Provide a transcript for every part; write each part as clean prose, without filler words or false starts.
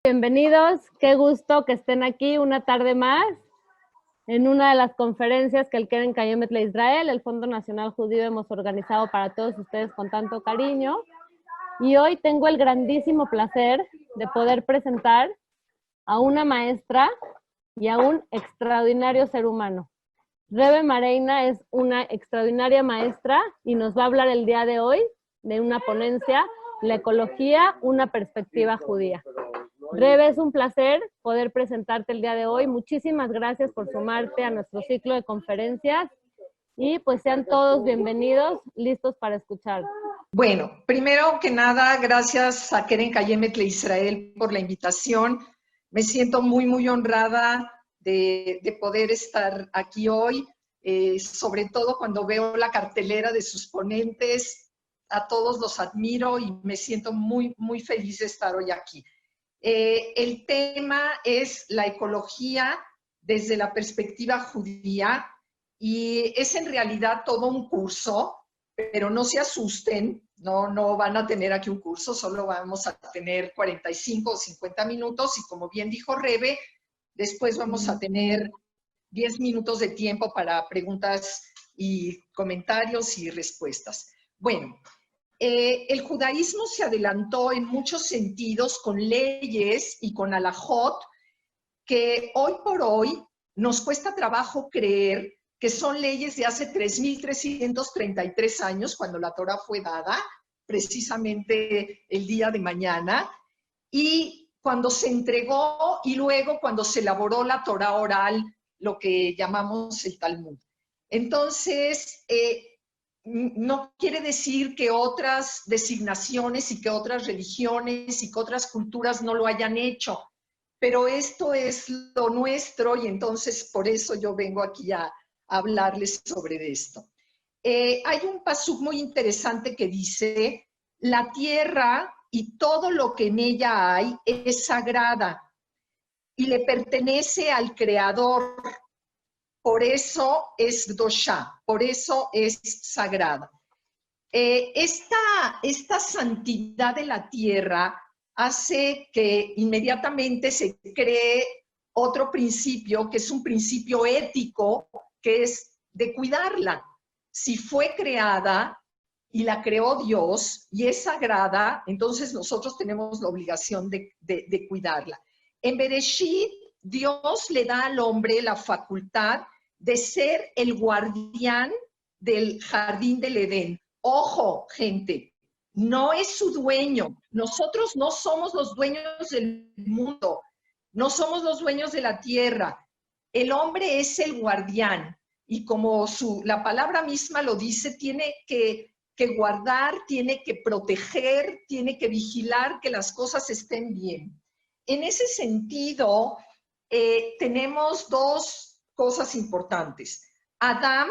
bienvenidos. Qué gusto que estén aquí una tarde más en una de las conferencias que el Keren Kayemet Le Israel, el Fondo Nacional Judío, hemos organizado para todos ustedes con tanto cariño. Y hoy tengo el grandísimo placer de poder presentar a una maestra y a un extraordinario ser humano. Rebe Mareina es una extraordinaria maestra y nos va a hablar el día de hoy de una ponencia, la ecología, una perspectiva judía. Rebe, es un placer poder presentarte el día de hoy. Muchísimas gracias por sumarte a nuestro ciclo de conferencias y pues sean todos bienvenidos, listos para escuchar. Bueno, primero que nada, gracias a Keren Kayemet Le Israel por la invitación. Me siento muy honrada de poder estar aquí hoy, sobre todo cuando veo la cartelera de sus ponentes. A todos los admiro y me siento muy feliz de estar hoy aquí. El tema es la ecología desde la perspectiva judía y es en realidad todo un curso, pero no se asusten, no van a tener aquí un curso, solo vamos a tener 45 o 50 minutos y como bien dijo Rebe, después vamos a tener 10 minutos de tiempo para preguntas y comentarios y respuestas. Bueno, el judaísmo se adelantó en muchos sentidos con leyes y con alajot que hoy por hoy nos cuesta trabajo creer que son leyes de hace 3.333 años, cuando la Torá fue dada, precisamente el día de mañana, y cuando se entregó y luego cuando se elaboró la Torá oral, lo que llamamos el Talmud. Entonces, no quiere decir que otras designaciones y que otras religiones y que otras culturas no lo hayan hecho, pero esto es lo nuestro y entonces por eso yo vengo aquí a hablarles sobre esto. Hay un pasuk muy interesante que dice, la tierra y todo lo que en ella hay es sagrada y le pertenece al Creador. Por eso es Doshá, por eso es sagrada. Esta santidad de la tierra hace que inmediatamente se cree otro principio, que es un principio ético, que es de cuidarla. Si fue creada y la creó Dios y es sagrada, entonces nosotros tenemos la obligación de cuidarla. En Bereshit, Dios le da al hombre la facultad de ser el guardián del jardín del Edén. Ojo, gente, no es su dueño. Nosotros no somos los dueños del mundo, no somos los dueños de la tierra. El hombre es el guardián y como la palabra misma lo dice, tiene que guardar, tiene que proteger, tiene que vigilar que las cosas estén bien. En ese sentido, tenemos dos cosas importantes. Adán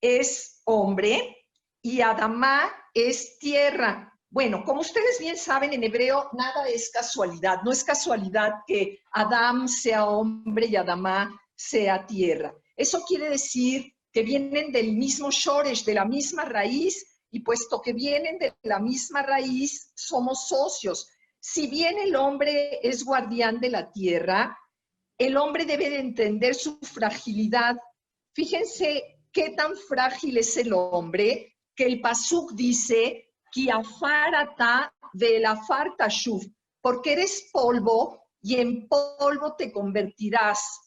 es hombre y Adamá es tierra. Bueno, como ustedes bien saben, en hebreo nada es casualidad. No es casualidad que Adán sea hombre y Adamá sea tierra. Eso quiere decir que vienen del mismo shoresh, de la misma raíz, y puesto que vienen de la misma raíz, somos socios. Si bien el hombre es guardián de la tierra, el hombre debe de entender su fragilidad. Fíjense qué tan frágil es el hombre, que el pasuk dice, Ki afarata velafar tashuv, porque eres polvo y en polvo te convertirás.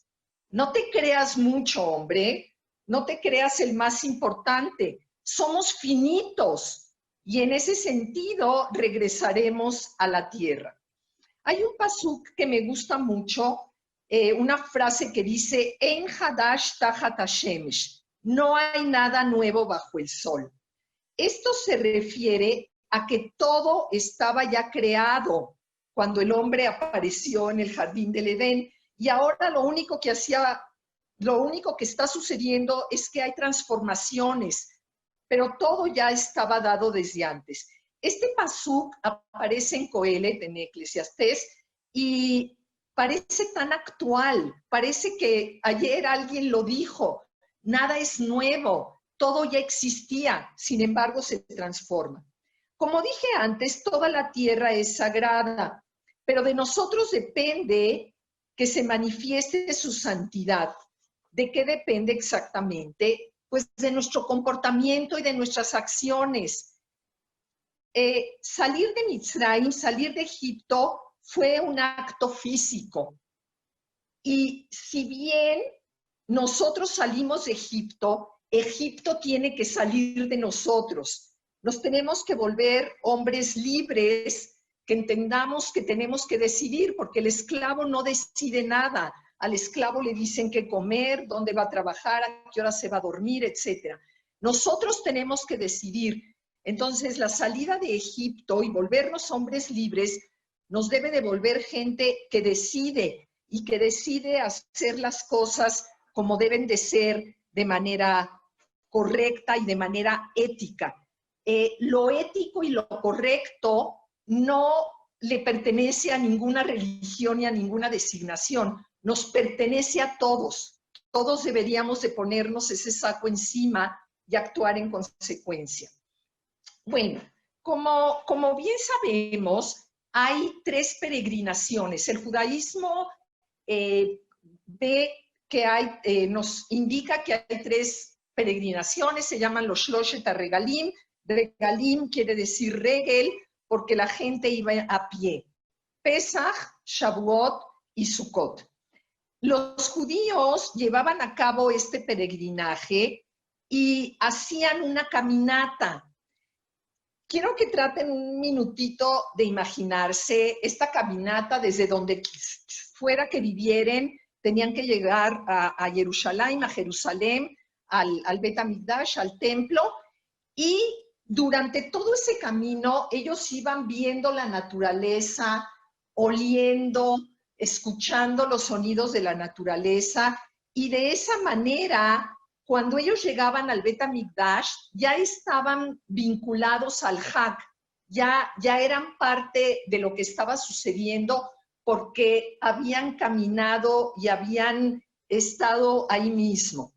No te creas mucho, hombre, no te creas el más importante. Somos finitos y en ese sentido regresaremos a la tierra. Hay un pasuk que me gusta mucho, una frase que dice, En hadash tajat hashemesh, no hay nada nuevo bajo el sol. Esto se refiere a que todo estaba ya creado cuando el hombre apareció en el jardín del Edén y ahora lo único que está sucediendo es que hay transformaciones, pero todo ya estaba dado desde antes. Este pasuk aparece en Coelet, en Eclesiastés, y parece tan actual, parece que ayer alguien lo dijo, nada es nuevo, todo ya existía, sin embargo se transforma. Como dije antes, toda la tierra es sagrada, pero de nosotros depende que se manifieste su santidad. ¿De qué depende exactamente? Pues de nuestro comportamiento y de nuestras acciones. Salir de Mitzrayim, salir de Egipto, fue un acto físico. Y si bien nosotros salimos de Egipto, Egipto tiene que salir de nosotros. Nos tenemos que volver hombres libres, que entendamos que tenemos que decidir, porque el esclavo no decide nada. Al esclavo le dicen qué comer, dónde va a trabajar, a qué hora se va a dormir, etc. Nosotros tenemos que decidir. Entonces, la salida de Egipto y volvernos hombres libres nos debe de volver gente que decide y que decide hacer las cosas como deben de ser, de manera correcta y de manera ética. Lo ético y lo correcto no le pertenece a ninguna religión ni a ninguna designación, nos pertenece a todos. Todos deberíamos de ponernos ese saco encima y actuar en consecuencia. Bueno, como bien sabemos, hay 3 peregrinaciones. El judaísmo ve que nos indica que hay 3 peregrinaciones, se llaman los Shloshet HaRegalim. Regalim quiere decir regel, porque la gente iba a pie. Pesach, Shavuot y Sukkot. Los judíos llevaban a cabo este peregrinaje y hacían una caminata. Quiero que traten un minutito de imaginarse esta caminata desde donde fuera que vivieren. Tenían que llegar a Jerusalén, al Bet HaMikdash, al templo, y durante todo ese camino ellos iban viendo la naturaleza, oliendo, escuchando los sonidos de la naturaleza, y de esa manera, cuando ellos llegaban al Bet HaMikdash, ya estaban vinculados al Hag, ya eran parte de lo que estaba sucediendo, porque habían caminado y habían estado ahí mismo.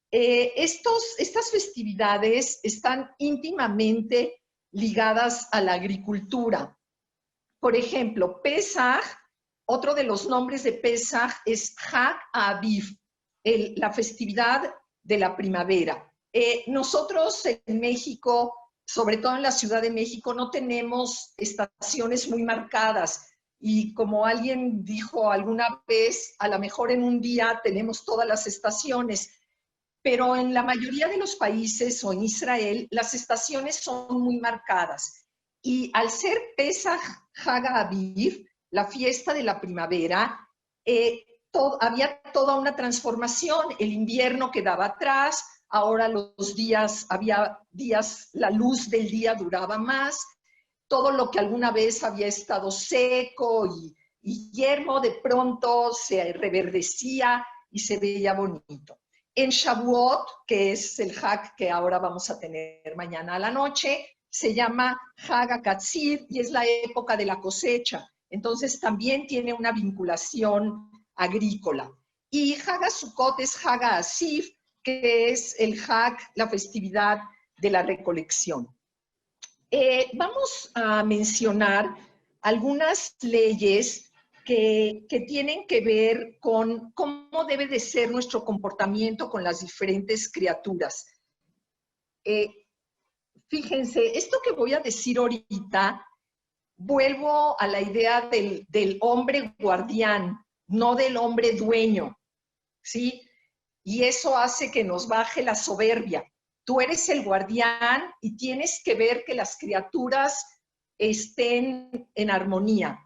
Estas festividades están íntimamente ligadas a la agricultura. Por ejemplo, Pesach, otro de los nombres de Pesach es Hag Aviv, la festividad de la primavera. Nosotros en México, sobre todo en la Ciudad de México, no tenemos estaciones muy marcadas. Y como alguien dijo alguna vez, a lo mejor en un día tenemos todas las estaciones, pero en la mayoría de los países o en Israel, las estaciones son muy marcadas. Y al ser Pesach Hag Aviv, la fiesta de la primavera, había toda una transformación. El invierno quedaba atrás, ahora había días, la luz del día duraba más, todo lo que alguna vez había estado seco y yermo, de pronto se reverdecía y se veía bonito. En Shavuot, que es el Hag que ahora vamos a tener mañana a la noche, se llama Hag HaKatzir y es la época de la cosecha. Entonces también tiene una vinculación agrícola. Y Hag HaSukkot es Hag HaAsif, que es el Hag, la festividad de la recolección. Vamos a mencionar algunas leyes que tienen que ver con cómo debe de ser nuestro comportamiento con las diferentes criaturas. Fíjense, esto que voy a decir ahorita, vuelvo a la idea del hombre guardián, no del hombre dueño, ¿sí? Y eso hace que nos baje la soberbia. Tú eres el guardián y tienes que ver que las criaturas estén en armonía.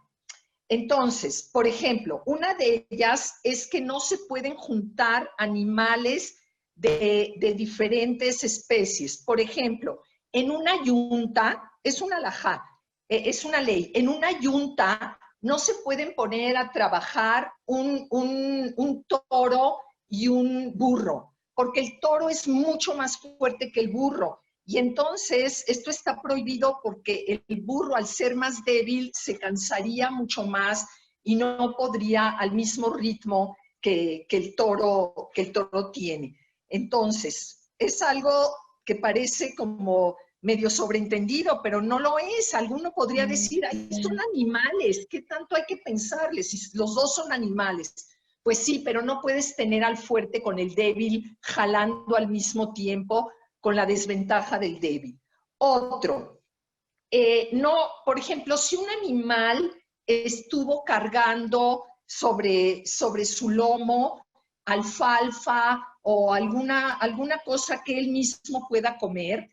Entonces, por ejemplo, una de ellas es que no se pueden juntar animales de diferentes especies. Por ejemplo, en una yunta, es una halajá, es una ley, en una yunta no se pueden poner a trabajar un toro y un burro, porque el toro es mucho más fuerte que el burro. Y entonces esto está prohibido porque el burro, al ser más débil, se cansaría mucho más y no podría al mismo ritmo que el toro tiene. Entonces, es algo que parece como medio sobreentendido, pero no lo es. Alguno podría decir, ay, son animales, ¿qué tanto hay que pensarles? Si los dos son animales. Pues sí, pero no puedes tener al fuerte con el débil jalando al mismo tiempo con la desventaja del débil. Otro, no, por ejemplo, si un animal estuvo cargando sobre su lomo alfalfa o alguna cosa que él mismo pueda comer,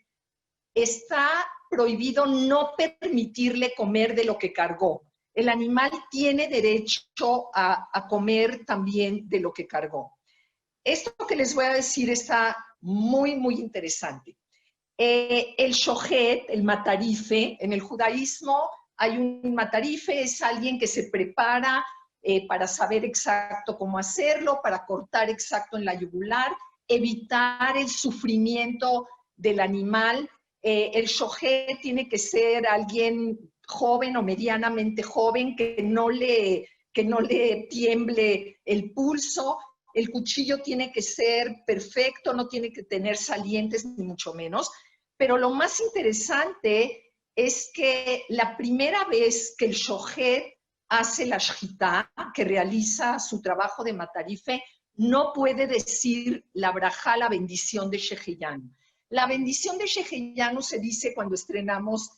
está prohibido no permitirle comer de lo que cargó. El animal tiene derecho a comer también de lo que cargó. Esto que les voy a decir está muy, muy interesante. El shohet, el matarife, en el judaísmo hay un matarife, es alguien que se prepara para saber exacto cómo hacerlo, para cortar exacto en la yugular, evitar el sufrimiento del animal. El shohet tiene que ser alguien joven o medianamente joven, que no le tiemble el pulso. El cuchillo tiene que ser perfecto, no tiene que tener salientes ni mucho menos. Pero lo más interesante es que la primera vez que el shohet hace la shjitá, que realiza su trabajo de matarife, no puede decir la brajá, la bendición de Sheheyanu. La bendición de Sheheyanu se dice cuando estrenamos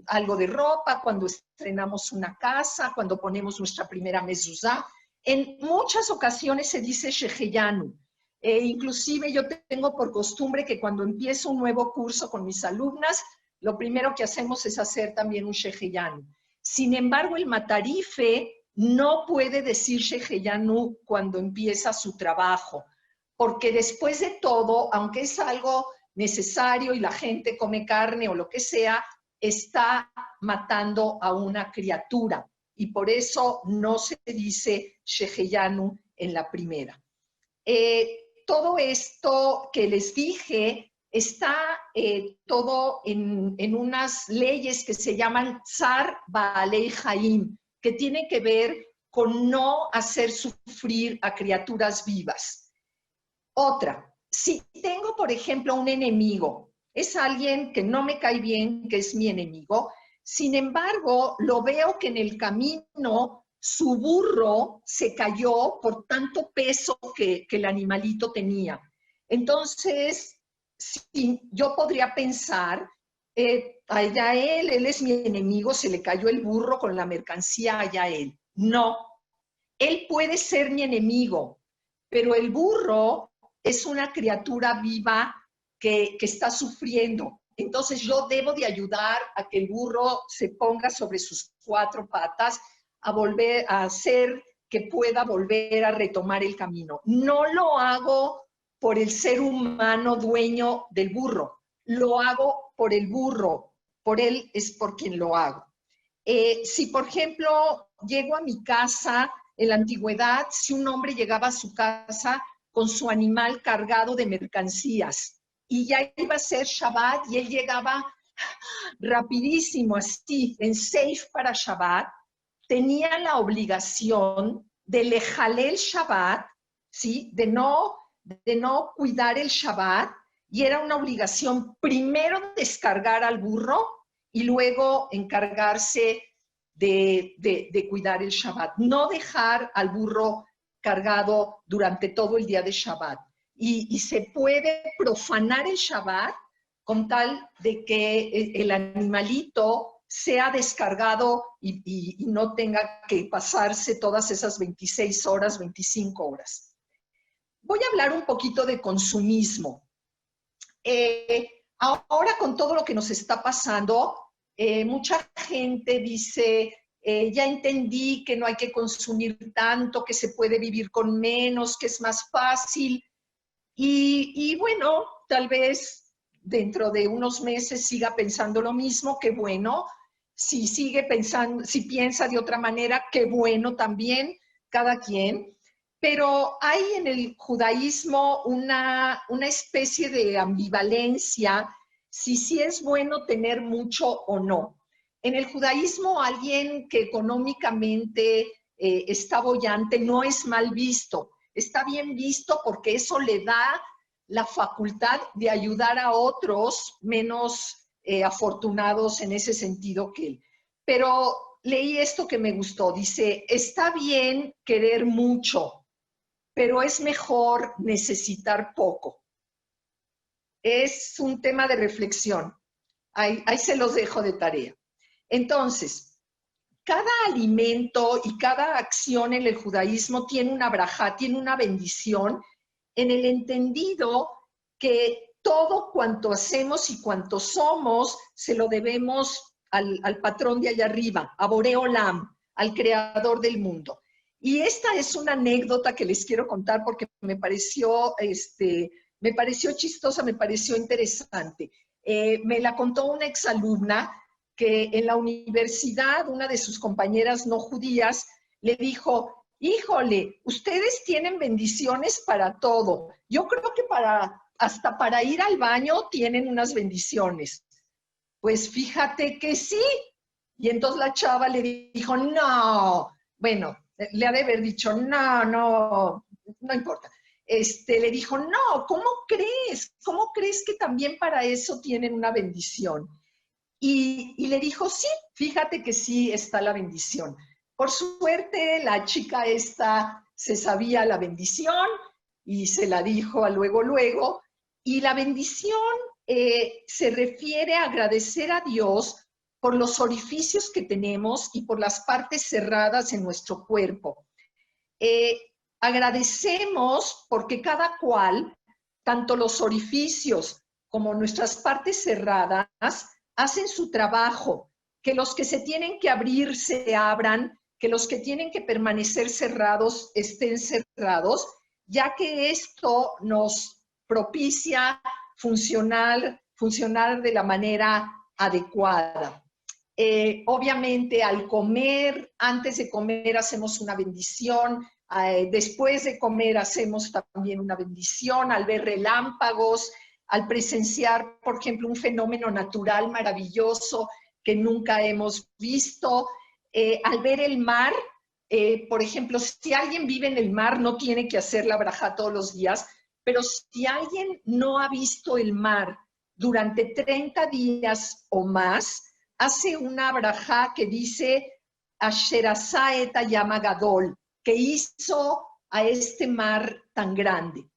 algo de ropa, cuando estrenamos una casa, cuando ponemos nuestra primera mezuzá. En muchas ocasiones se dice Sheheyanu. Inclusive yo tengo por costumbre que cuando empiezo un nuevo curso con mis alumnas, lo primero que hacemos es hacer también un Sheheyanu. Sin embargo, el matarife no puede decir Sheheyanu cuando empieza su trabajo, porque después de todo, aunque es algo necesario y la gente come carne o lo que sea, está matando a una criatura. Y por eso no se dice Sheheyanu en la primera. Todo esto que les dije está todo en unas leyes que se llaman Tzar Baalei Haim, que tienen que ver con no hacer sufrir a criaturas vivas. Otra, si tengo, por ejemplo, un enemigo, es alguien que no me cae bien, que es mi enemigo, sin embargo, lo veo que en el camino su burro se cayó por tanto peso que el animalito tenía. Entonces, sí, yo podría pensar, allá él es mi enemigo, se le cayó el burro con la mercancía, allá él. No, él puede ser mi enemigo, pero el burro es una criatura viva que está sufriendo. Entonces yo debo de ayudar a que el burro se ponga sobre sus 4 patas, a volver a hacer que pueda volver a retomar el camino. No lo hago por el ser humano dueño del burro, lo hago por el burro, por él es por quien lo hago. Si, por ejemplo, llego a mi casa, en la antigüedad, si un hombre llegaba a su casa con su animal cargado de mercancías y ya iba a ser Shabbat y él llegaba rapidísimo, así, en safe para Shabbat, tenía la obligación de lejalel Shabbat, ¿sí? de no cuidar el Shabbat, y era una obligación primero descargar al burro y luego encargarse de cuidar el Shabbat. No dejar al burro cargado durante todo el día de Shabbat. Y se puede profanar el Shabbat con tal de que el animalito sea descargado y no tenga que pasarse todas esas 26 horas, 25 horas. Voy a hablar un poquito de consumismo. Ahora con todo lo que nos está pasando, mucha gente dice, ya entendí que no hay que consumir tanto, que se puede vivir con menos, que es más fácil. Y bueno, tal vez dentro de unos meses siga pensando lo mismo, qué bueno. Si sigue pensando, si piensa de otra manera, qué bueno también, cada quien. Pero hay en el judaísmo una especie de ambivalencia, si sí es bueno tener mucho o no. En el judaísmo, alguien que económicamente está boyante no es mal visto, está bien visto porque eso le da la facultad de ayudar a otros menos afortunados en ese sentido que él. Pero leí esto que me gustó. Dice, está bien querer mucho, pero es mejor necesitar poco. Es un tema de reflexión. Ahí se los dejo de tarea. Entonces, cada alimento y cada acción en el judaísmo tiene una brajá, tiene una bendición, en el entendido que todo cuanto hacemos y cuanto somos se lo debemos al patrón de allá arriba, a Boré Olam, al creador del mundo. Y esta es una anécdota que les quiero contar porque me pareció chistosa, me pareció interesante. Me la contó una exalumna que en la universidad una de sus compañeras no judías le dijo, híjole, ustedes tienen bendiciones para todo. Yo creo que hasta para ir al baño tienen unas bendiciones. Pues fíjate que sí. Y entonces la chava le dijo, no. Bueno, le ha de haber dicho, no importa. Le dijo, no, ¿cómo crees? ¿Cómo crees que también para eso tienen una bendición? Y le dijo, sí, fíjate que sí está la bendición. Por suerte, la chica esta se sabía la bendición y se la dijo a luego. Y la bendición se refiere a agradecer a Dios por los orificios que tenemos y por las partes cerradas en nuestro cuerpo. Agradecemos porque cada cual, tanto los orificios como nuestras partes cerradas, hacen su trabajo, que los que se tienen que abrir se abran, que los que tienen que permanecer cerrados estén cerrados, ya que esto nos propicia funcionar de la manera adecuada. Obviamente al comer, antes de comer hacemos una bendición, después de comer hacemos también una bendición, al ver relámpagos, al presenciar, por ejemplo, un fenómeno natural maravilloso que nunca hemos visto, al ver el mar, por ejemplo, si alguien vive en el mar no tiene que hacer la brajá todos los días, pero si alguien no ha visto el mar durante 30 días o más, hace una brajá que dice Asher asa et hayam gadol, que hizo a este mar tan grande.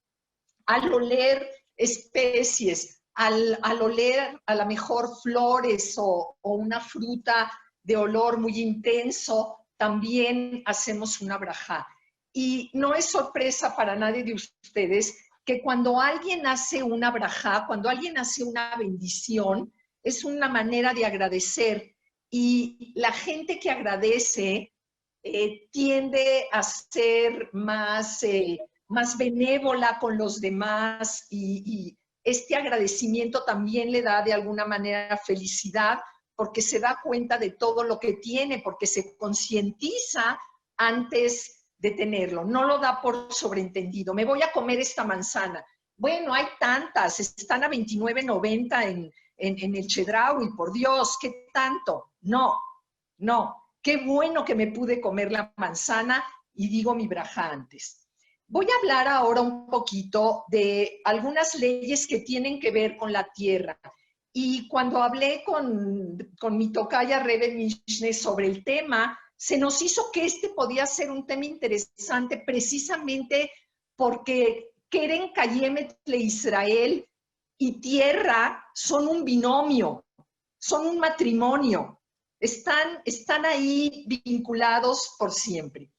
Al oler especies, al oler a lo mejor flores o una fruta de olor muy intenso, también hacemos una brajá. Y no es sorpresa para nadie de ustedes que cuando alguien hace una brajá, cuando alguien hace una bendición, es una manera de agradecer. Y la gente que agradece tiende a ser más benévola con los demás y este agradecimiento también le da de alguna manera felicidad porque se da cuenta de todo lo que tiene, porque se concientiza antes de tenerlo, no lo da por sobreentendido. Me voy a comer esta manzana. Bueno, hay tantas, están a $29.90 en el Chedraui, por Dios, ¿qué tanto? No, qué bueno que me pude comer la manzana y digo mi brajá antes. Voy a hablar ahora un poquito de algunas leyes que tienen que ver con la tierra. Y cuando hablé con mi tocaya Rebe Mishne sobre el tema, se nos hizo que este podía ser un tema interesante precisamente porque Keren Kayemet le Israel y tierra son un binomio, son un matrimonio, están ahí vinculados por siempre.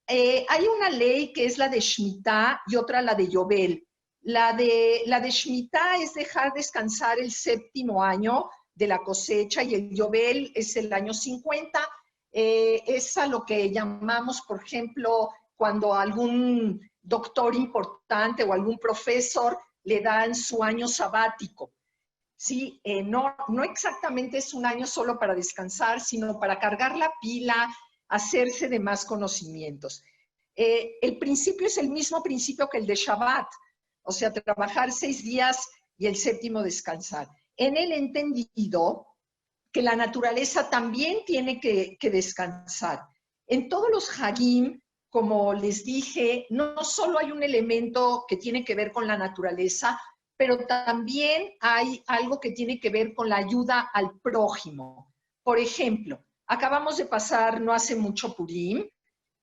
Hay una ley que es la de Shemitah y otra la de Yobel. La de Shemitah es dejar descansar el 7º año de la cosecha y el Yobel es el año 50. Es a lo que llamamos, por ejemplo, cuando algún doctor importante o algún profesor le dan su año sabático. Sí, no exactamente es un año solo para descansar, sino para cargar la pila, hacerse de más conocimientos. El principio es el mismo principio que el de Shabbat, o sea, trabajar 6 días y el 7º descansar. En el entendido que la naturaleza también tiene que descansar. En todos los Hagim, como les dije, no solo hay un elemento que tiene que ver con la naturaleza, pero también hay algo que tiene que ver con la ayuda al prójimo. Por ejemplo, acabamos de pasar no hace mucho Purim,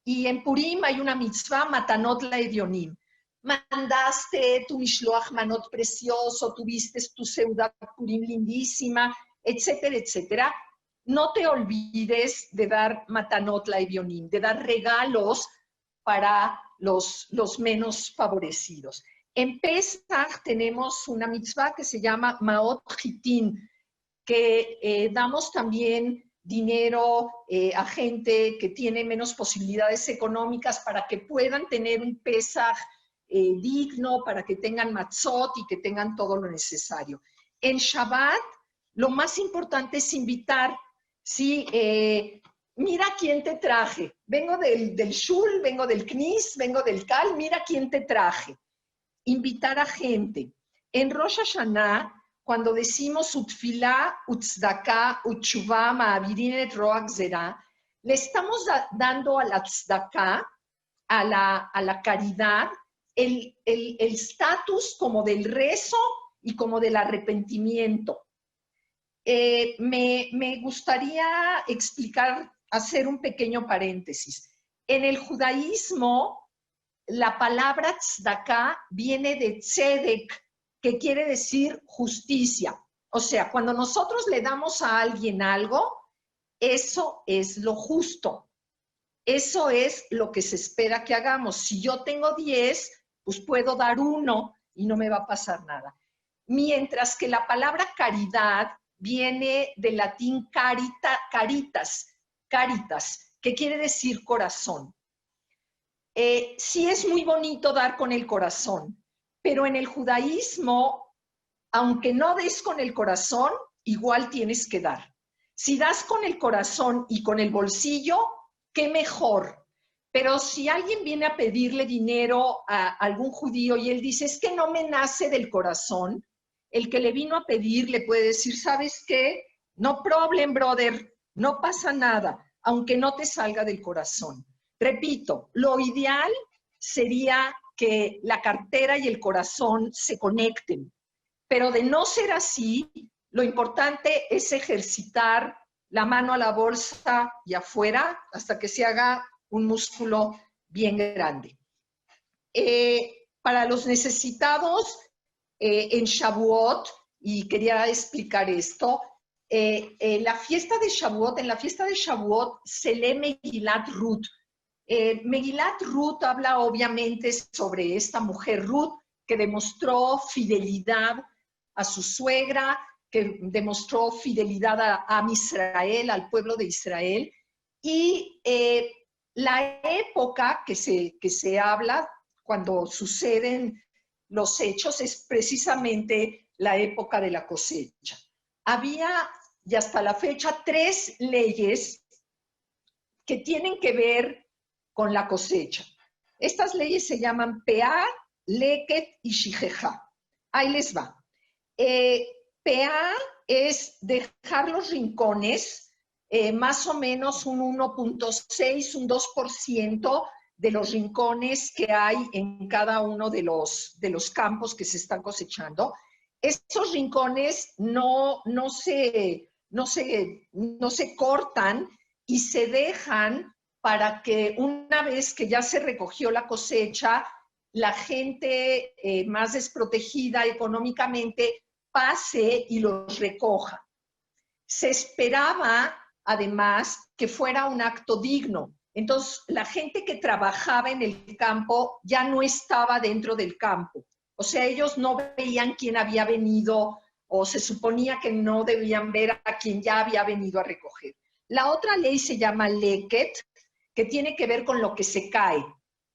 y en Purim hay una mitzvah, Matanot Laedionim. Mandaste tu Mishloach Manot precioso, tuviste tu Seudat Purim lindísima, etcétera, etcétera. No te olvides de dar Matanot Laedionim, de dar regalos para los menos favorecidos. En Pesach tenemos una mitzvah que se llama Maot Chitin, que damos también dinero a gente que tiene menos posibilidades económicas para que puedan tener un Pesaj digno, para que tengan matzot y que tengan todo lo necesario. En Shabbat, lo más importante es invitar, ¿sí? Mira quién te traje. Vengo del Shul, vengo del Knis, vengo del Kal, mira quién te traje. Invitar a gente. En Rosh Hashanah, cuando decimos utfilá, utzdaka, utshuvá, ma'avirin et roach zerá, le estamos dando a la tzedakah, a la caridad, el estatus como del rezo y como del arrepentimiento. Me gustaría explicar, hacer un pequeño paréntesis. En el judaísmo, la palabra tzedakah viene de tzedek, que quiere decir justicia. O sea, cuando nosotros le damos a alguien algo, eso es lo justo. Eso es lo que se espera que hagamos. Si yo tengo 10, pues puedo dar 1 y no me va a pasar nada. Mientras que la palabra caridad viene del latín caritas, que quiere decir corazón. Sí es muy bonito dar con el corazón, pero en el judaísmo, aunque no des con el corazón, igual tienes que dar. Si das con el corazón y con el bolsillo, qué mejor. Pero si alguien viene a pedirle dinero a algún judío y él dice, es que no me nace del corazón, el que le vino a pedir le puede decir, ¿sabes qué? No problem, brother, no pasa nada, aunque no te salga del corazón. Repito, lo ideal sería que la cartera y el corazón se conecten, pero de no ser así, lo importante es ejercitar la mano a la bolsa y afuera hasta que se haga un músculo bien grande. Para los necesitados, en Shavuot, y quería explicar esto, la fiesta de Shavuot, en la fiesta de Shavuot se lee Megilat Ruth. Megilat Ruth habla obviamente sobre esta mujer Ruth que demostró fidelidad a su suegra, que demostró fidelidad a Israel, al pueblo de Israel. Y la época que se habla cuando suceden los hechos es precisamente la época de la cosecha. Había, y hasta la fecha, 3 leyes que tienen que ver con la cosecha. Estas leyes se llaman Peá, Leket y Shijeja. Ahí les va. Peá es dejar los rincones, más o menos un 1.6, un 2% de los rincones que hay en cada uno de los campos que se están cosechando. Estos rincones no se cortan y se dejan para que una vez que ya se recogió la cosecha, la gente más desprotegida económicamente pase y los recoja. Se esperaba, además, que fuera un acto digno. Entonces, la gente que trabajaba en el campo ya no estaba dentro del campo. O sea, ellos no veían quién había venido o se suponía que no debían ver a quien ya había venido a recoger. La otra ley se llama Leket, que tiene que ver con lo que se cae.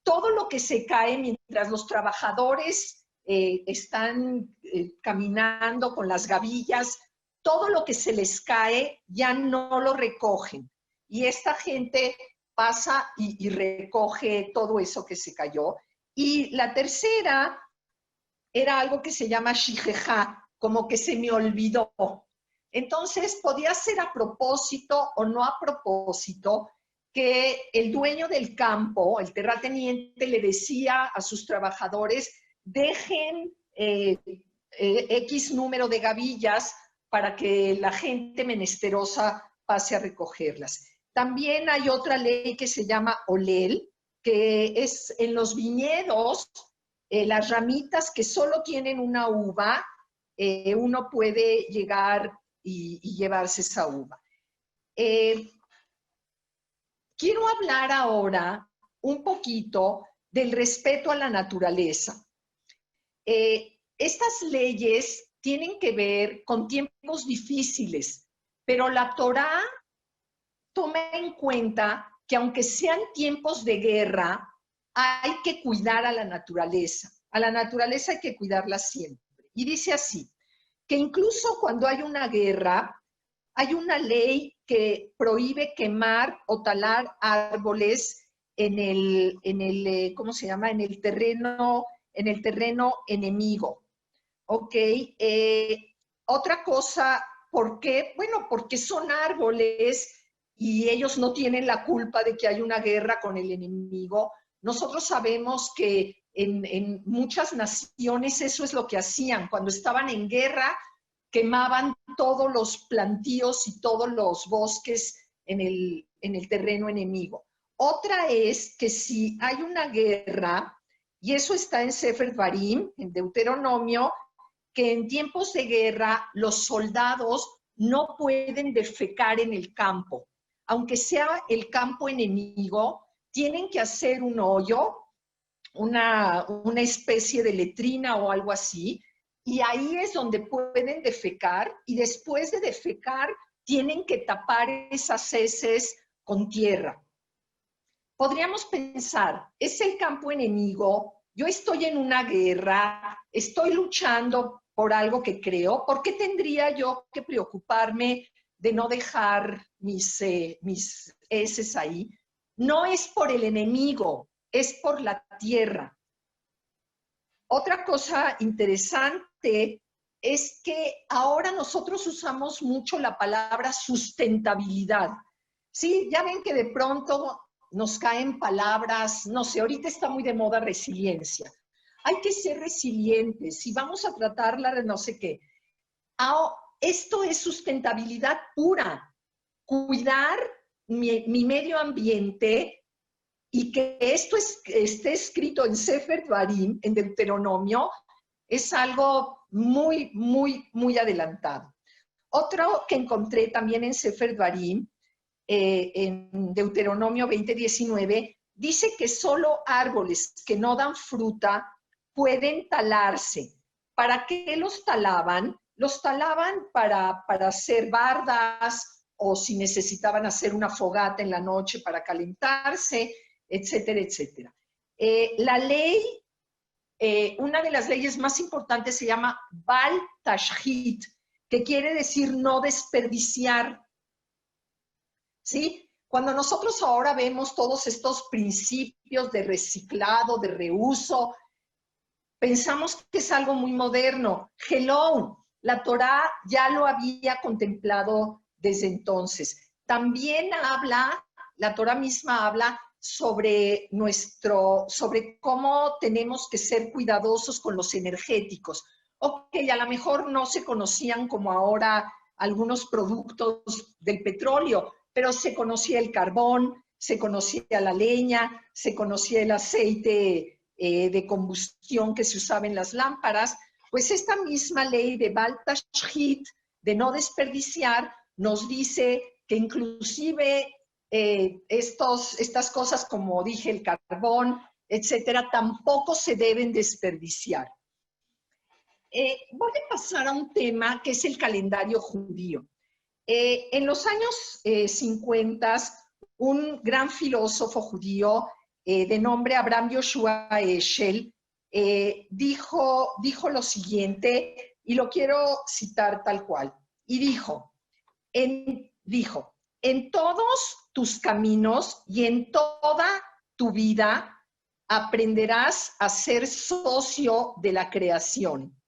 Todo lo que se cae mientras los trabajadores están caminando con las gavillas, todo lo que se les cae ya no lo recogen. Y esta gente pasa y recoge todo eso que se cayó. Y la tercera era algo que se llama shijeja, como que se me olvidó. Entonces, podía ser a propósito o no a propósito que el dueño del campo, el terrateniente, le decía a sus trabajadores, dejen X número de gavillas para que la gente menesterosa pase a recogerlas. También hay otra ley que se llama Olel, que es en los viñedos, las ramitas que solo tienen una uva, uno puede llegar y llevarse esa uva. Quiero hablar ahora un poquito del respeto a la naturaleza. Estas leyes tienen que ver con tiempos difíciles, pero la Torá toma en cuenta que aunque sean tiempos de guerra, hay que cuidar a la naturaleza. A la naturaleza hay que cuidarla siempre. Y dice así, que incluso cuando hay una guerra, hay una ley que prohíbe quemar o talar árboles ¿cómo se llama? En el terreno enemigo. ¿Ok? Otra cosa, ¿por qué? Bueno, porque son árboles y ellos no tienen la culpa de que hay una guerra con el enemigo. Nosotros sabemos que en muchas naciones eso es lo que hacían. Cuando estaban en guerra, quemaban todos los plantíos y todos los bosques en el terreno enemigo. Otra es que si hay una guerra, y eso está en Sefer Dvarim, en Deuteronomio, que en tiempos de guerra los soldados no pueden defecar en el campo. Aunque sea el campo enemigo, tienen que hacer un hoyo, una especie de letrina o algo así, y ahí es donde pueden defecar, y después de defecar tienen que tapar esas heces con tierra. Podríamos pensar, es el campo enemigo, yo estoy en una guerra, estoy luchando por algo que creo, ¿por qué tendría yo que preocuparme de no dejar mis heces ahí? No es por el enemigo, es por la tierra. Otra cosa interesante es que ahora nosotros usamos mucho la palabra sustentabilidad. Sí, ya ven que de pronto nos caen palabras, no sé, ahorita está muy de moda resiliencia. Hay que ser resilientes y vamos a tratarla de no sé qué. Esto es sustentabilidad pura. Cuidar mi medio ambiente y que esto esté escrito en Sefer Dvarim, en Deuteronomio, es algo muy, muy, muy adelantado. Otro que encontré también en Sefer Dvarim, en Deuteronomio 20:19, dice que solo árboles que no dan fruta pueden talarse. ¿Para qué los talaban? Los talaban para hacer bardas o si necesitaban hacer una fogata en la noche para calentarse, etcétera, etcétera. La ley, una de las leyes más importantes se llama Bal Tashhit, que quiere decir no desperdiciar. ¿Sí? Cuando nosotros ahora vemos todos estos principios de reciclado, de reuso, pensamos que es algo muy moderno. Hello, la Torá ya lo había contemplado desde entonces. También la Torá misma habla sobre cómo tenemos que ser cuidadosos con los energéticos. Ok, a lo mejor no se conocían como ahora algunos productos del petróleo, pero se conocía el carbón, se conocía la leña, se conocía el aceite de combustión que se usaba en las lámparas. Pues esta misma ley de Bal Tashhit, de no desperdiciar, nos dice que inclusive estas cosas, como dije, el carbón, etcétera, tampoco se deben desperdiciar. Voy a pasar a un tema que es el calendario judío. En los años 50, un gran filósofo judío de nombre Abraham Yoshua Eshel dijo lo siguiente, y lo quiero citar tal cual, y dijo, en todos tus caminos y en toda tu vida aprenderás a ser socio de la creación.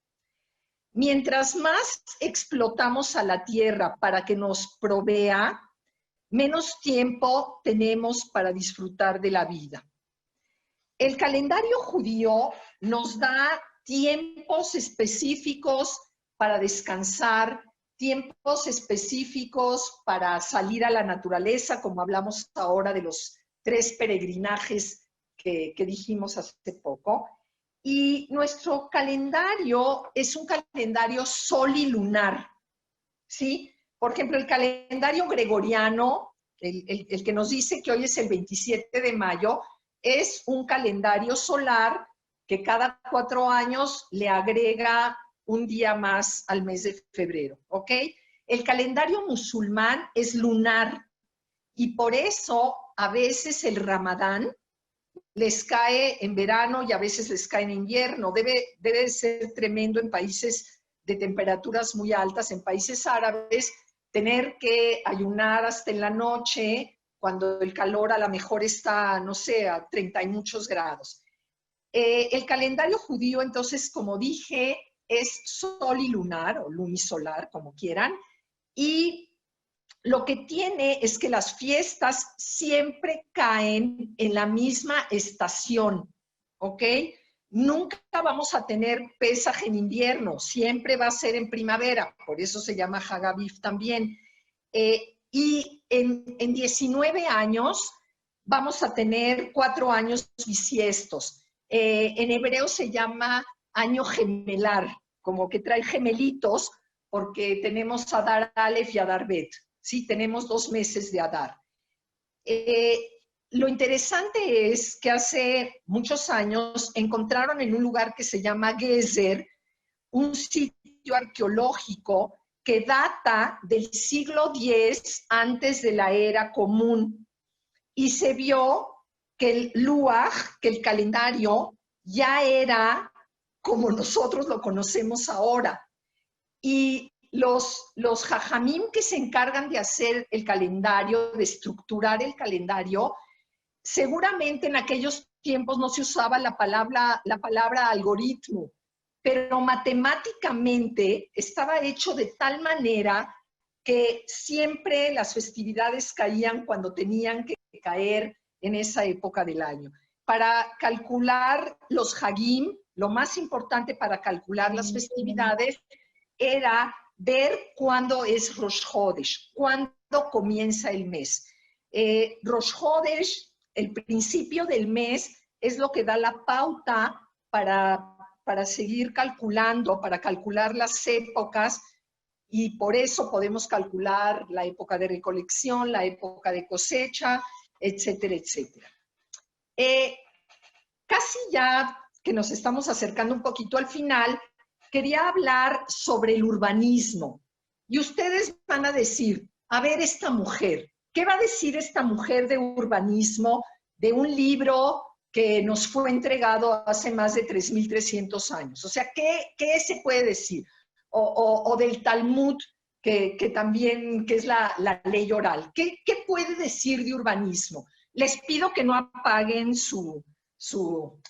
Mientras más explotamos a la tierra para que nos provea, menos tiempo tenemos para disfrutar de la vida. El calendario judío nos da tiempos específicos para descansar, tiempos específicos para salir a la naturaleza, como hablamos ahora de los 3 peregrinajes que dijimos hace poco. Y nuestro calendario es un calendario solilunar, ¿sí? Por ejemplo, el calendario gregoriano, el que nos dice que hoy es el 27 de mayo, es un calendario solar que cada 4 años le agrega un día más al mes de febrero, ¿ok? El calendario musulmán es lunar y por eso a veces el Ramadán les cae en verano y a veces les cae en invierno. Debe ser tremendo en países de temperaturas muy altas, en países árabes, tener que ayunar hasta en la noche cuando el calor a lo mejor está, no sé, a 30 y muchos grados. El calendario judío, entonces, como dije, es solilunar o lunisolar, como quieran, y lo que tiene es que las fiestas siempre caen en la misma estación, ¿ok? Nunca vamos a tener Pesaj en invierno, siempre va a ser en primavera, por eso se llama Hagaviv también. Y en 19 años vamos a tener 4 años bisiestos. En hebreo se llama año gemelar, como que trae gemelitos, porque tenemos Adar Aleph y Adar Bet. Sí, tenemos 2 meses de Adar. Lo interesante es que hace muchos años encontraron en un lugar que se llama Gezer un sitio arqueológico que data del siglo X antes de la era común. Y se vio que el Luaj, que el calendario, ya era como nosotros lo conocemos ahora. Y los jajamim que se encargan de hacer el calendario, de estructurar el calendario, seguramente en aquellos tiempos no se usaba la palabra algoritmo, pero matemáticamente estaba hecho de tal manera que siempre las festividades caían cuando tenían que caer en esa época del año. Para calcular los hagim, lo más importante para calcular las festividades era ver cuándo es Rosh Hodesh, cuándo comienza el mes. Rosh Hodesh, el principio del mes, es lo que da la pauta para seguir calculando, para calcular las épocas, y por eso podemos calcular la época de recolección, la época de cosecha, etcétera, etcétera. Casi ya que nos estamos acercando un poquito al final, quería hablar sobre el urbanismo. Y ustedes van a decir, a ver, esta mujer, ¿qué va a decir esta mujer de urbanismo de un libro que nos fue entregado hace más de 3.300 años? O sea, ¿qué se puede decir? O del Talmud, que también que es la ley oral. ¿Qué puede decir de urbanismo? Les pido que no apaguen su Zoom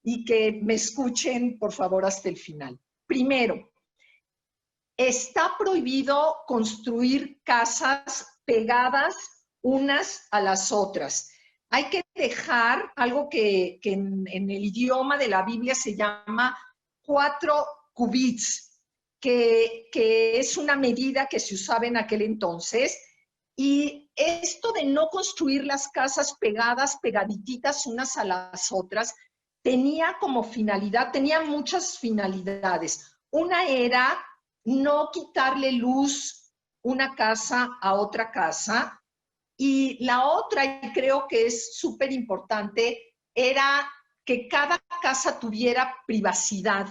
y que me escuchen, por favor, hasta el final. Primero, está prohibido construir casas pegadas unas a las otras. Hay que dejar algo que en el idioma de la Biblia se llama 4 cubits, que es una medida que se usaba en aquel entonces. Y esto de no construir las casas pegadas, pegadititas unas a las otras, tenía como finalidad, tenía muchas finalidades. Una era no quitarle luz una casa a otra casa, y la otra, y creo que es súper importante, era que cada casa tuviera privacidad,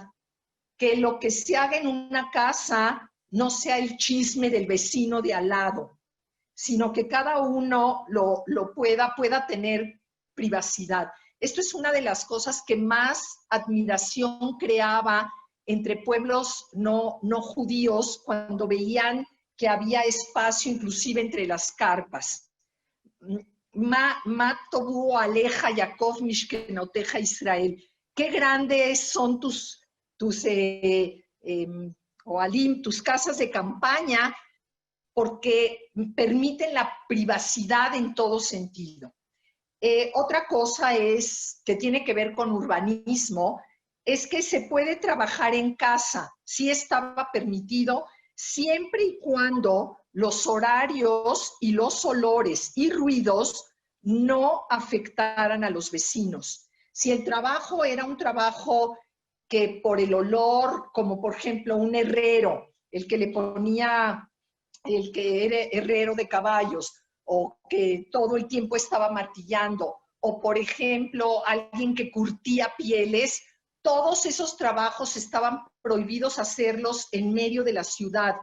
que lo que se haga en una casa no sea el chisme del vecino de al lado, sino que cada uno lo pueda tener privacidad. Esto es una de las cosas que más admiración creaba entre pueblos no judíos cuando veían que había espacio inclusive entre las carpas. Ma tobu aleja Yaakov mishkenoteja Israel. Qué grandes son tus oalim, tus casas de campaña, porque permiten la privacidad en todo sentido. Otra cosa es que tiene que ver con urbanismo, es que se puede trabajar en casa, sí estaba permitido, siempre y cuando los horarios y los olores y ruidos no afectaran a los vecinos. Si el trabajo era un trabajo que por el olor, como por ejemplo un herrero, el que le ponía, el que era herrero de caballos, o que todo el tiempo estaba martillando, o por ejemplo alguien que curtía pieles, todos esos trabajos estaban prohibidos hacerlos en medio de la ciudad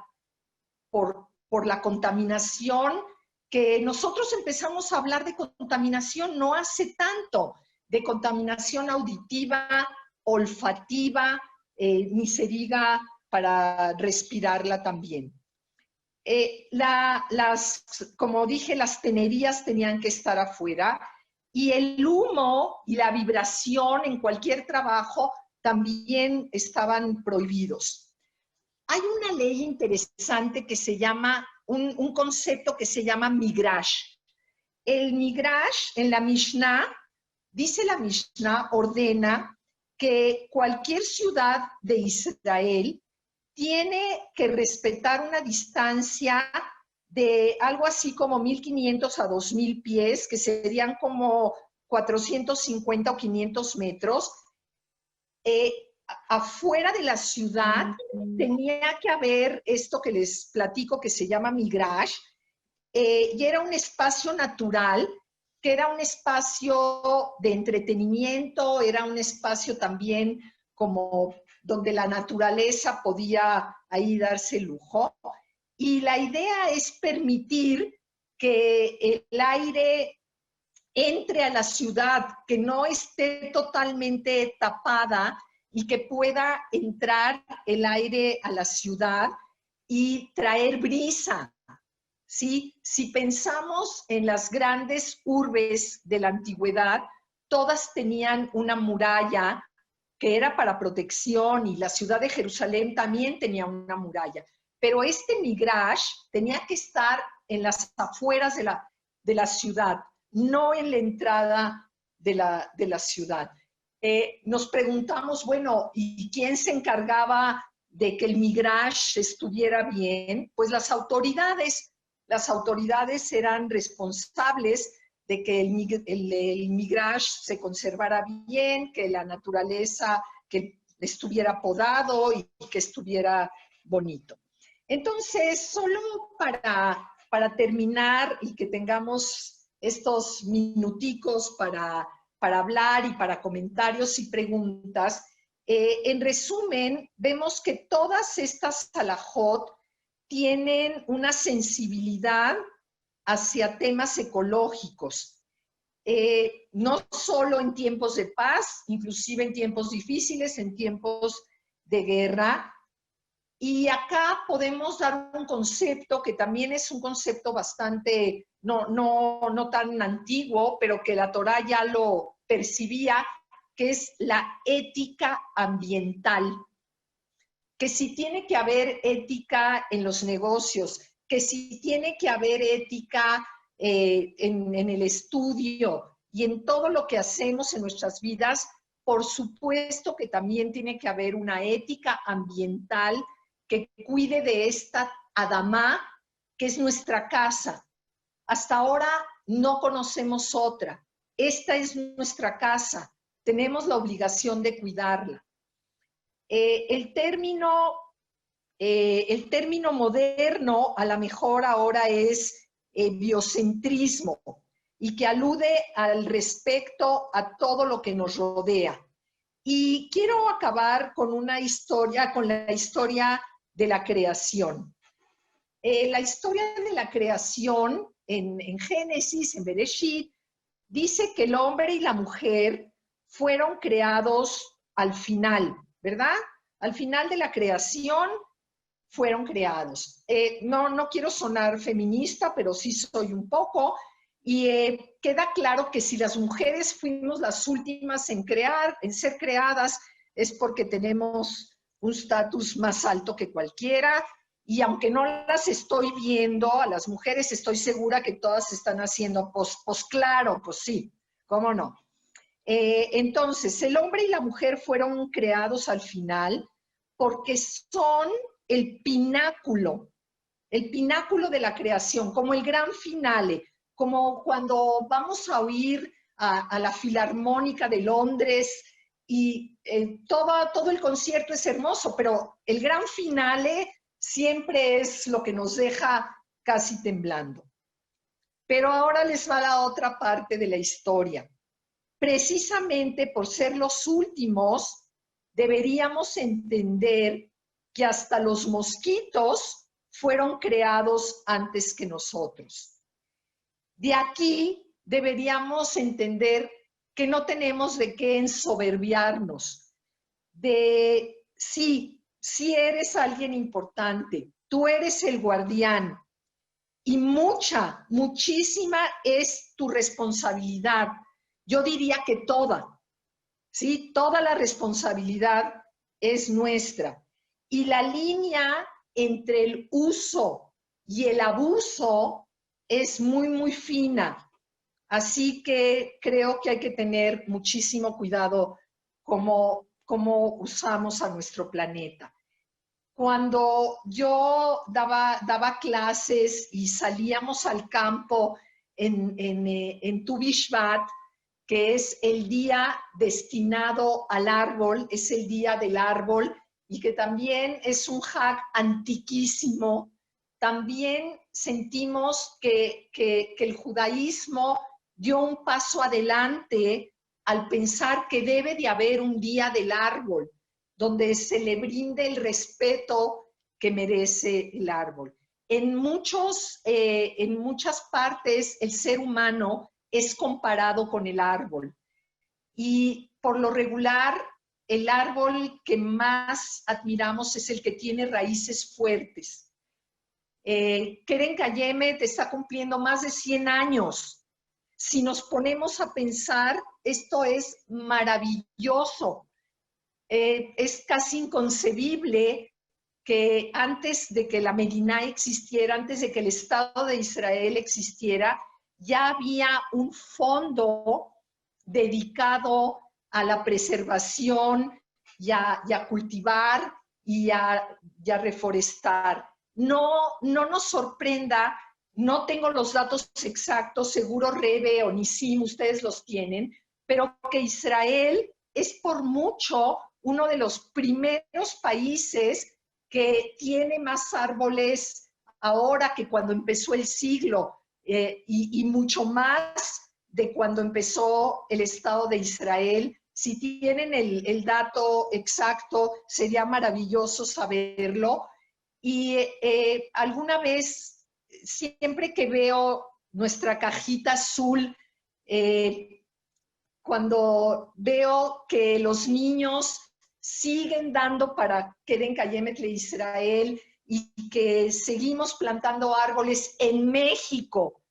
por la contaminación, que nosotros empezamos a hablar de contaminación no hace tanto, de contaminación auditiva, olfativa, ni se diga para respirarla también. Como dije, las tenerías tenían que estar afuera y el humo y la vibración en cualquier trabajo también estaban prohibidos. Hay una ley interesante que se llama, un concepto que se llama migrash. El migrash en la Mishnah, dice la Mishnah, ordena que cualquier ciudad de Israel tiene que respetar una distancia de algo así como 1,500 a 2,000 pies, que serían como 450 o 500 metros. Afuera de la ciudad tenía que haber esto que les platico que se llama migrash, y era un espacio natural, que era un espacio de entretenimiento, era un espacio también como donde la naturaleza podía ahí darse lujo. Y la idea es permitir que el aire entre a la ciudad, que no esté totalmente tapada y que pueda entrar el aire a la ciudad y traer brisa. ¿Sí? Si pensamos en las grandes urbes de la antigüedad, todas tenían una muralla que era para protección, y la ciudad de Jerusalén también tenía una muralla. Pero este migrash tenía que estar en las afueras de la ciudad, no en la entrada de la ciudad. Nos preguntamos, bueno, ¿y quién se encargaba de que el migrash estuviera bien? Pues las autoridades eran responsables de que el migrash se conservara bien, que la naturaleza, que estuviera podado y que estuviera bonito. Entonces, solo para terminar y que tengamos estos minuticos para hablar y para comentarios y preguntas, en resumen, vemos que todas estas halajot tienen una sensibilidad hacia temas ecológicos, no solo en tiempos de paz, inclusive en tiempos difíciles, en tiempos de guerra. Y acá podemos dar un concepto que también es un concepto bastante, no tan antiguo, pero que la Torá ya lo percibía, que es la ética ambiental. Que si tiene que haber ética en los negocios, que si tiene que haber ética en el estudio y en todo lo que hacemos en nuestras vidas, por supuesto que también tiene que haber una ética ambiental que cuide de esta Adamá, que es nuestra casa. Hasta ahora no conocemos otra. Esta es nuestra casa. Tenemos la obligación de cuidarla. El término moderno a lo mejor ahora es biocentrismo, y que alude al respecto a todo lo que nos rodea. Y quiero acabar con una historia, con la historia de la creación. La historia de la creación en Génesis, en Bereshit, dice que el hombre y la mujer fueron creados al final, ¿verdad? Al final de la creación fueron creados. No quiero sonar feminista, pero sí soy un poco, y queda claro que si las mujeres fuimos las últimas en ser creadas, es porque tenemos un estatus más alto que cualquiera, y aunque no las estoy viendo, a las mujeres estoy segura que todas están haciendo, pues claro, pues sí. ¿Cómo no? Entonces, el hombre y la mujer fueron creados al final porque son el pináculo de la creación, como el gran finale, como cuando vamos a oír a la Filarmónica de Londres y todo el concierto es hermoso, pero el gran finale siempre es lo que nos deja casi temblando. Pero ahora les va la otra parte de la historia. Precisamente por ser los últimos, deberíamos entender que hasta los mosquitos fueron creados antes que nosotros. De aquí deberíamos entender que no tenemos de qué ensoberbiarnos, sí eres alguien importante, tú eres el guardián y muchísima es tu responsabilidad. Yo diría que toda, ¿sí? Toda la responsabilidad es nuestra. Y la línea entre el uso y el abuso es muy fina. Así que creo que hay que tener muchísimo cuidado cómo usamos a nuestro planeta. Cuando yo daba clases y salíamos al campo en Tu Bishvat, que es el día destinado al árbol, es el día del árbol, y que también es un hag antiquísimo, también sentimos que el judaísmo dio un paso adelante al pensar que debe de haber un día del árbol, donde se le brinde el respeto que merece el árbol. En muchas partes el ser humano es comparado con el árbol. Y por lo regular, el árbol que más admiramos es el que tiene raíces fuertes. Keren Kayemet está cumpliendo más de 100 años. Si nos ponemos a pensar, esto es maravilloso. Es casi inconcebible que antes de que la Medina existiera, antes de que el Estado de Israel existiera, ya había un fondo dedicado a la preservación y a cultivar y a reforestar. No nos sorprenda, no tengo los datos exactos, seguro Rebe o Nisim, ustedes los tienen, pero que Israel es por mucho uno de los primeros países que tiene más árboles ahora que cuando empezó el siglo y mucho más de cuando empezó el Estado de Israel. Si tienen el dato exacto, sería maravilloso saberlo. Y alguna vez, siempre que veo nuestra cajita azul, cuando veo que los niños siguen dando para Keren Kayemet le Israel y que seguimos plantando árboles en México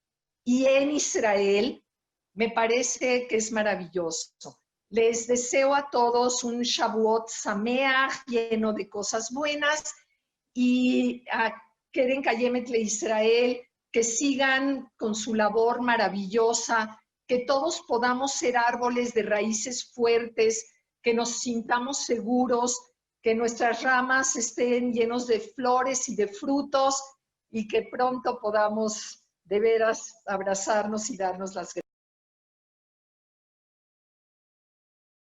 y en Israel, me parece que es maravilloso. Les deseo a todos un Shavuot Sameach lleno de cosas buenas y a Keren Kayemet le Israel que sigan con su labor maravillosa, que todos podamos ser árboles de raíces fuertes, que nos sintamos seguros, que nuestras ramas estén llenos de flores y de frutos y que pronto podamos de veras abrazarnos y darnos las gracias.